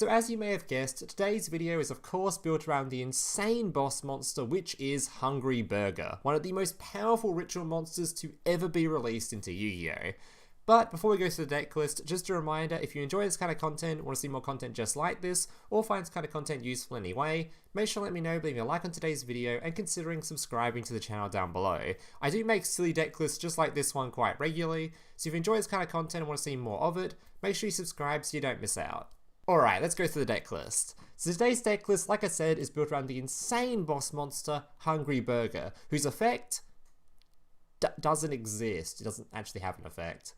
So as you may have guessed, today's video is of course built around the insane boss monster which is Hungry Burger, one of the most powerful ritual monsters to ever be released into Yu-Gi-Oh! But before we go to the deck list, just a reminder, if you enjoy this kind of content, want to see more content just like this, or find this kind of content useful in any way, make sure to let me know by leaving a like on today's video and considering subscribing to the channel down below. I do make silly deck lists just like this one quite regularly, so if you enjoy this kind of content and want to see more of it, make sure you subscribe so you don't miss out. Alright, let's go through the deck list. So today's deck list, like I said, is built around the insane boss monster, Hungry Burger, whose effect doesn't exist. It doesn't actually have an effect.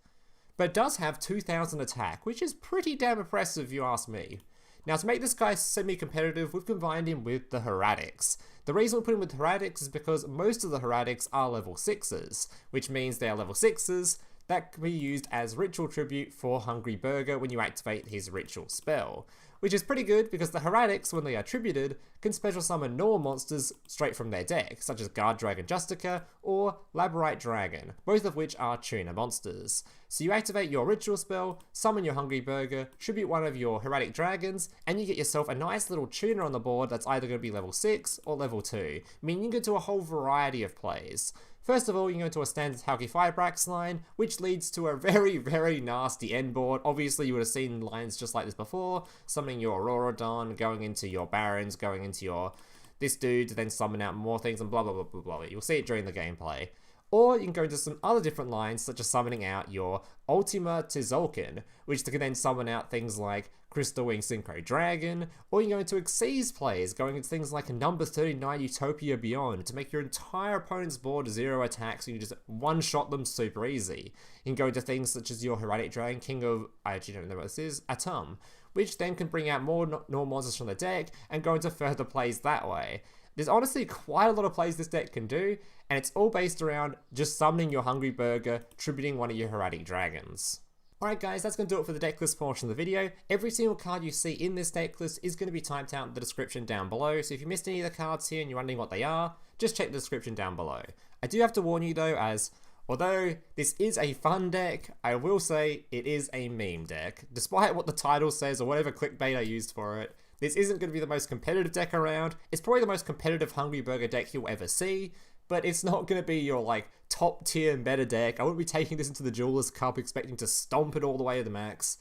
But it does have 2000 attack, which is pretty damn impressive if you ask me. Now to make this guy semi-competitive, we've combined him with the Hieratics. The reason we put him with Hieratics is because most of the Hieratics are level 6s, which means they are level 6s that can be used as ritual tribute for Hungry Burger when you activate his ritual spell. Which is pretty good because the Hieratics, when they are tributed, can special summon normal monsters straight from their deck, such as Guardragon Justicia or Labradorite Dragon, both of which are tuner monsters. So you activate your ritual spell, summon your Hungry Burger, tribute one of your Hieratic Dragons, and you get yourself a nice little tuner on the board that's either going to be level 6 or level 2, meaning you can do a whole variety of plays. First of all, you can go into a standard Halqifibrax line, which leads to a very nasty end board. Obviously, you would have seen lines just like this before, summoning your Auroradon, going into your Barons, going into your this dude to then summon out more things and blah blah blah blah blah. You'll see it during the gameplay. Or you can go into some other different lines, such as summoning out your Ultiimaya Tzolkin, which can then summon out things like Crystron Synchro Dragon, or you can go into Xyz plays, going into things like number 39 Utopia Beyond to make your entire opponent's board 0 attacks, so you can just one-shot them super easy. You can go into things such as your Hieratic Dragon, King of, I actually don't know what this is, Atum, which then can bring out more normal monsters from the deck and go into further plays that way. There's honestly quite a lot of plays this deck can do, and it's all based around just summoning your Hungry Burger, tributing one of your Hieratic Dragons. Alright guys, that's going to do it for the deck list portion of the video. Every single card you see in this deck list is going to be typed out in the description down below, so if you missed any of the cards here and you're wondering what they are, just check the description down below. I do have to warn you though, as although this is a fun deck, I will say it is a meme deck. Despite what the title says or whatever clickbait I used for it, this isn't going to be the most competitive deck around. It's probably the most competitive Hungry Burger deck you'll ever see, but it's not going to be your like top tier meta deck. I wouldn't be taking this into the Jeweler's Cup expecting to stomp it all the way to the max.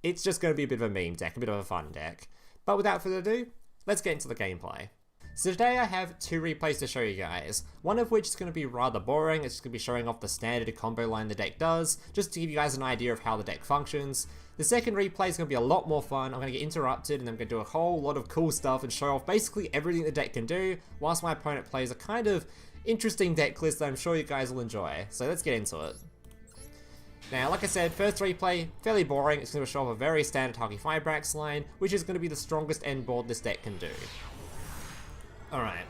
It's just going to be a bit of a meme deck, a bit of a fun deck. But without further ado, let's get into the gameplay. So today I have 2 replays to show you guys, one of which is going to be rather boring. It's just going to be showing off the standard combo line the deck does, just to give you guys an idea of how the deck functions. The second replay is going to be a lot more fun. I'm going to get interrupted and I'm going to do a whole lot of cool stuff and show off basically everything the deck can do, whilst my opponent plays a kind of interesting deck list that I'm sure you guys will enjoy. So let's get into it. Now, like I said, first replay, fairly boring. It's going to show off a very standard Halqifibrax line, which is going to be the strongest end board this deck can do. Alright.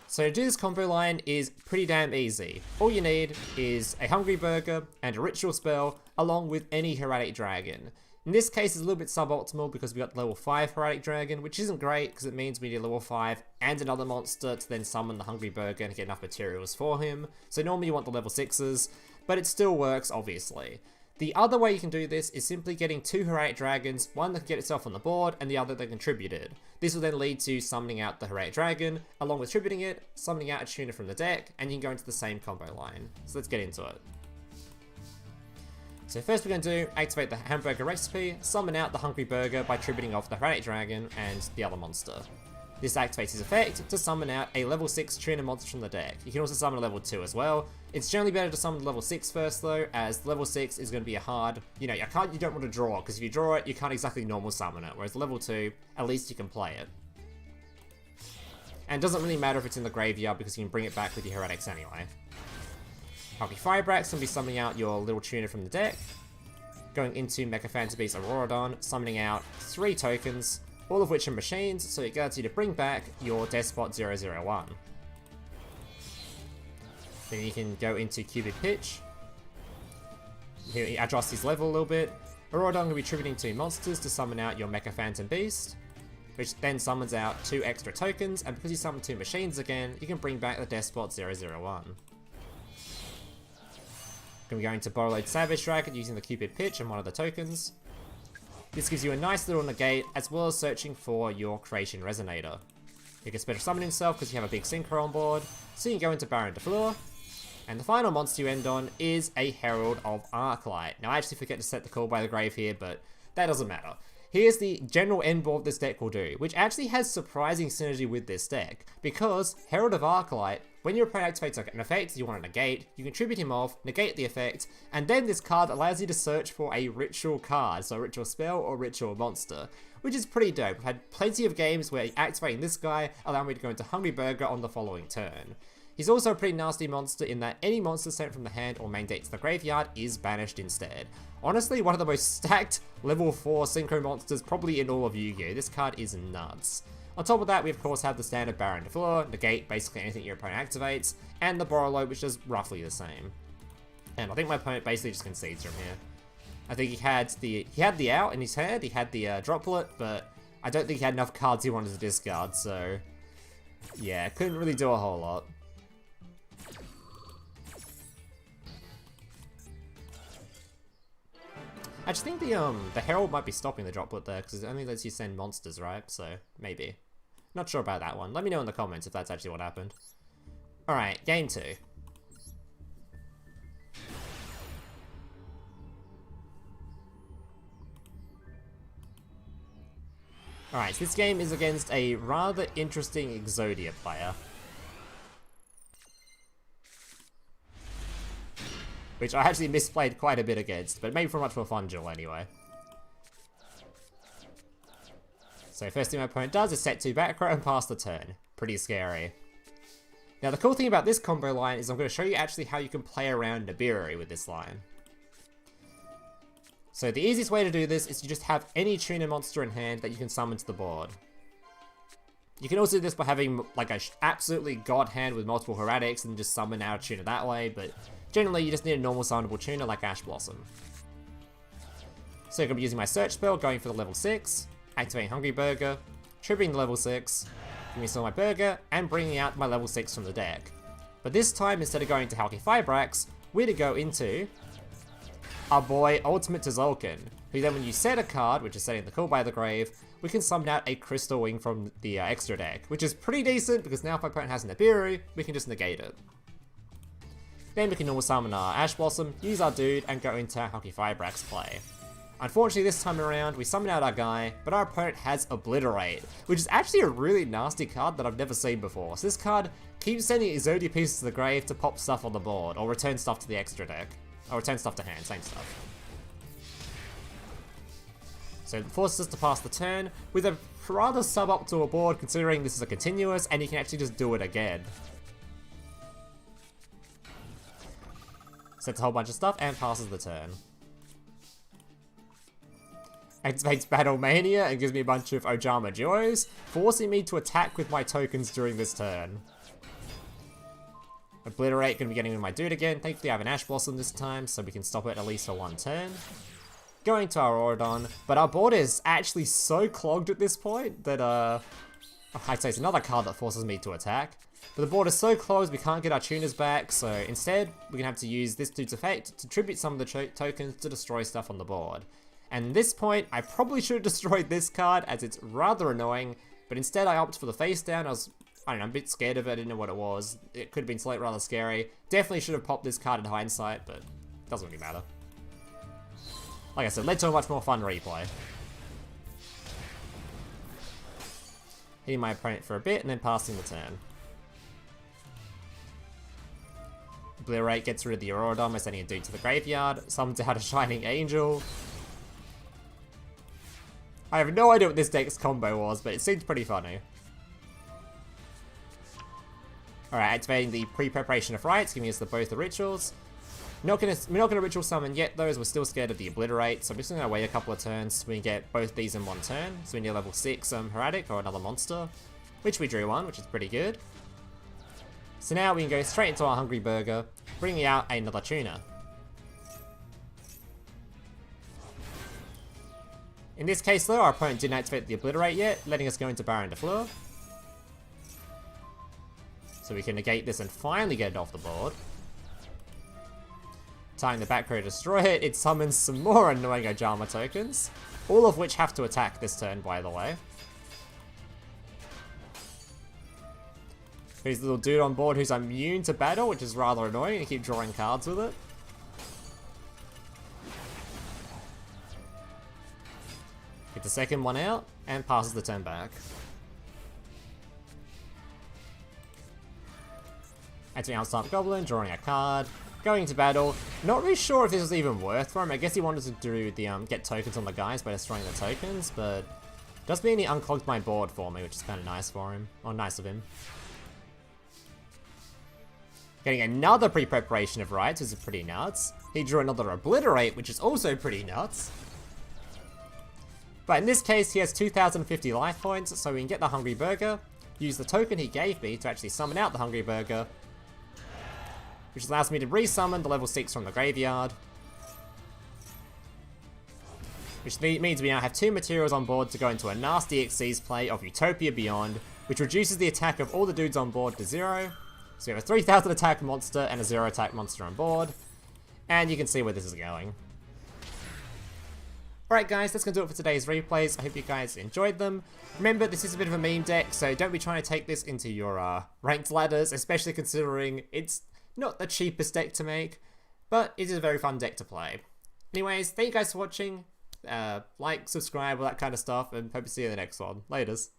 So to do this combo line is pretty damn easy. All you need is a Hungry Burger and a ritual spell, along with any Hieratic Dragon. In this case, it's a little bit suboptimal because we got level 5 Hieratic Dragon, which isn't great because it means we need level 5 and another monster to then summon the Hungry Burger and get enough materials for him. So normally you want the level 6s, but it still works, obviously. The other way you can do this is simply getting 2 Hieratic Dragons, one that can get itself on the board and the other that contributed. This will then lead to summoning out the Hieratic Dragon, along with tributing it, summoning out a tuner from the deck, and you can go into the same combo line. So let's get into it. So first we're going to do, activate the Hamburger Recipe, summon out the Hungry Burger by tributing off the Hieratic Dragon and the other monster. This activates his effect to summon out a level 6 tuner monster from the deck. You can also summon a level 2 as well. It's generally better to summon level 6 first though, as level 6 is going to be a hard, you don't want to draw, because if you draw it, you can't exactly normal summon it, whereas level 2, at least you can play it. And it doesn't really matter if it's in the graveyard, because you can bring it back with your Hieratics anyway. Halqifibrax can be summoning out your little tuner from the deck, going into Mecha Beast Auroradon, summoning out 3 tokens, all of which are machines, so it gets you to bring back your Deskbot 001. Then you can go into Cupid Pitch. Here he adjusts his level a little bit. Auroradon will be tributing 2 monsters to summon out your Mecha Beast, which then summons out 2 extra tokens, and because you summon 2 machines again, you can bring back the Deskbot 001. Going to be going to Borreload Savage Dragon using the Cupid Pitch and one of the tokens. This gives you a nice little negate, as well as searching for your Creation Resonator. He can special summon himself because you have a big Synchro on board, so you can go into Baronne De Fleur. And the final monster you end on is a Herald of Arclight. Now I actually forget to set the Call by the Grave here, but that doesn't matter. Here's the general end board this deck will do, which actually has surprising synergy with this deck, because Herald of Arclight, when your opponent activates an effect you want to negate, you can tribute him off, negate the effect, and then this card allows you to search for a ritual card, so a ritual spell or ritual monster, which is pretty dope. I've had plenty of games where activating this guy allowed me to go into Hungry Burger on the following turn. He's also a pretty nasty monster in that any monster sent from the hand or main deck to the graveyard is banished instead. Honestly, one of the most stacked level 4 Synchro monsters probably in all of Yu-Gi-Oh! This card is nuts. On top of that, we of course have the standard Baronne De Fleur, negate basically anything your opponent activates, and the Borreload, which does roughly the same. And I think my opponent basically just concedes from here. I think he had the out in his hand, he had the droplet, but I don't think he had enough cards he wanted to discard, so yeah, couldn't really do a whole lot. I just think the Herald might be stopping the droplet there, because it only lets you send monsters, right? So, maybe. Not sure about that one. Let me know in the comments if that's actually what happened. Alright, game 2. Alright, so this game is against a rather interesting Exodia player. Which I actually misplayed quite a bit against, but maybe for a much more fun duel anyway. So first thing my opponent does is set 2 back row and pass the turn. Pretty scary. Now the cool thing about this combo line is I'm going to show you actually how you can play around Nibiru with this line. So the easiest way to do this is you just have any tuner monster in hand that you can summon to the board. You can also do this by having like a absolutely god hand with multiple Hieratics and just summon out a tuner that way, but generally you just need a normal summonable tuner like Ash Blossom. So I'm going to be using my search spell, going for the level 6, activating Hungry Burger, tripping the level 6, giving me some of my Burger, and bringing out my level 6 from the deck. But this time, instead of going to Halqifibrax, we're to go into our boy Ultiimaya Tzolkin, who then when you set a card, which is setting the Call by the Grave, we can summon out a Crystal Wing from the extra deck, which is pretty decent because now if my opponent has Nibiru, we can just negate it. Then we can normal summon our Ash Blossom, use our dude, and go into Halqifibrax play. Unfortunately this time around, we summon out our guy, but our opponent has Obliterate, which is actually a really nasty card that I've never seen before. So this card keeps sending Exodia pieces to the grave to pop stuff on the board, or return stuff to the extra deck. Or return stuff to hand, same stuff. So it forces us to pass the turn, with a rather suboptimal board considering this is a continuous, and you can actually just do it again. Sets a whole bunch of stuff, and passes the turn. Activates Battle Mania and gives me a bunch of Ojama Joyous, forcing me to attack with my tokens during this turn. Obliterate, gonna be getting with my dude again. Thankfully I have an Ash Blossom this time, so we can stop it at least for one turn. Going to our Auradon, but our board is actually so clogged at this point that, I'd say it's another card that forces me to attack. But the board is so closed we can't get our tuners back, so instead we're gonna have to use this dude's effect to tribute some of the tokens to destroy stuff on the board. And at this point, I probably should have destroyed this card as it's rather annoying, but instead I opted for the face down. I don't know, I'm a bit scared of it, I didn't know what it was. It could have been slightly rather scary. Definitely should have popped this card in hindsight, but it doesn't really matter. Like I said, led to a much more fun replay. Hitting my opponent for a bit and then passing the turn. Obliterate gets rid of the Auradon by sending a dude to the graveyard, summons out a Shining Angel. I have no idea what this deck's combo was, but it seems pretty funny. Alright, activating the pre-preparation of Rites, giving us both the rituals. We're not gonna ritual summon yet though, as we're still scared of the Obliterate, so I'm just gonna wait a couple of turns so we can get both these in one turn. So we need a level 6 Hieratic or another monster, which we drew one, which is pretty good. So now we can go straight into our Hungry Burger, bringing out another tuner. In this case though, our opponent didn't activate the Obliterate yet, letting us go into Baronne De Fleur. So we can negate this and finally get it off the board. Tying the back row to destroy it, it summons some more annoying Ojama tokens. all of which have to attack this turn, by the way. There's a little dude on board who's immune to battle, which is rather annoying. You keep drawing cards with it. Get the second one out, and passes the turn back. Entering Outside Goblin, drawing a card, going into battle. Not really sure if this was even worth for him. I guess he wanted to do the get tokens on the guys by destroying the tokens, but does mean he unclogged my board for me, which is kind of nice for him, or nice of him. Getting another pre-preparation of Rites, which is pretty nuts. He drew another Obliterate, which is also pretty nuts. But in this case, he has 2,050 life points, so we can get the Hungry Burger, use the token he gave me to actually summon out the Hungry Burger, which allows me to resummon the level 6 from the graveyard. Which means we now have 2 materials on board to go into a nasty Xyz play of Utopia Beyond, which reduces the attack of all the dudes on board to 0. So we have a 3,000 attack monster and a 0 attack monster on board. And you can see where this is going. Alright guys, that's going to do it for today's replays. I hope you guys enjoyed them. Remember, this is a bit of a meme deck, so don't be trying to take this into your ranked ladders, especially considering it's not the cheapest deck to make, but it is a very fun deck to play. Anyways, thank you guys for watching. Like, subscribe, all that kind of stuff, and hope to see you in the next one. Laters.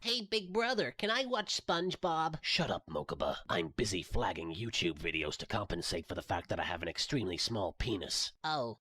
Hey, big brother, can I watch SpongeBob? Shut up, Mokuba. I'm busy flagging YouTube videos to compensate for the fact that I have an extremely small penis. Oh.